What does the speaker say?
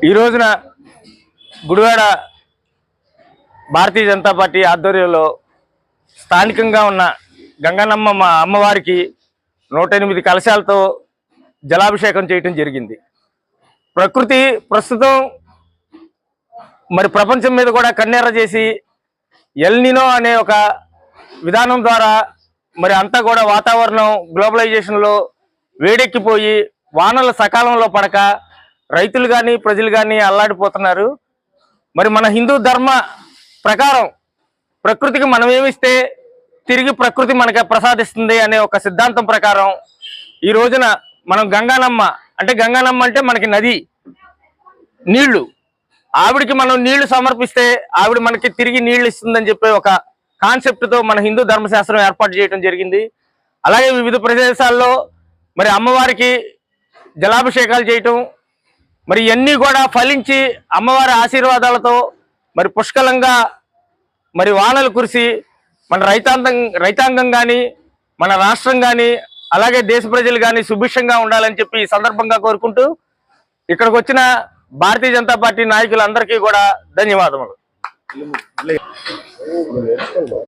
ఈ రోజున గుడివాడ భారతీయ జనతా పార్టీ ఆధ్వర్యంలో స్థానికంగా ఉన్న గంగనమ్మ అమ్మవారికి 108 కలశాలతో జలాభిషేకం చేయటం జరిగింది. ప్రకృతి ప్రస్తుతం మరి ప్రపంచం మీద కూడా కన్నెర్ర చేసి ఎల్ నినో అనే ఒక విధానం ద్వారా మరి అంతా కూడా వాతావరణం గ్లోబలైజేషన్లో వేడెక్కిపోయి వానలు సకాలంలో పడక రైతులు కానీ ప్రజలు కానీ అల్లాడిపోతున్నారు. మరి మన హిందూ ధర్మ ప్రకారం ప్రకృతికి మనం ఏమిస్తే తిరిగి ప్రకృతి మనకి ప్రసాదిస్తుంది అనే ఒక సిద్ధాంతం ప్రకారం ఈ రోజున మనం గంగానమ్మ అంటే మనకి నది నీళ్లు, ఆవిడికి మనం నీళ్లు సమర్పిస్తే ఆవిడ మనకి తిరిగి నీళ్లు ఇస్తుందని చెప్పే ఒక కాన్సెప్ట్తో మన హిందూ ధర్మశాస్త్రం ఏర్పాటు చేయడం జరిగింది. అలాగే వివిధ ప్రదేశాల్లో మరి అమ్మవారికి జలాభిషేకాలు చేయటం మరి ఇవన్నీ కూడా ఫలించి అమ్మవారి ఆశీర్వాదాలతో మరి పుష్కలంగా మరి వానలు కురిసి మన రైతాంగం కానీ మన రాష్ట్రం కానీ అలాగే దేశ ప్రజలు కానీ సుభిక్షంగా ఉండాలని చెప్పి ఈ సందర్భంగా కోరుకుంటూ ఇక్కడికి వచ్చిన భారతీయ జనతా పార్టీ నాయకులందరికీ కూడా ధన్యవాదములు.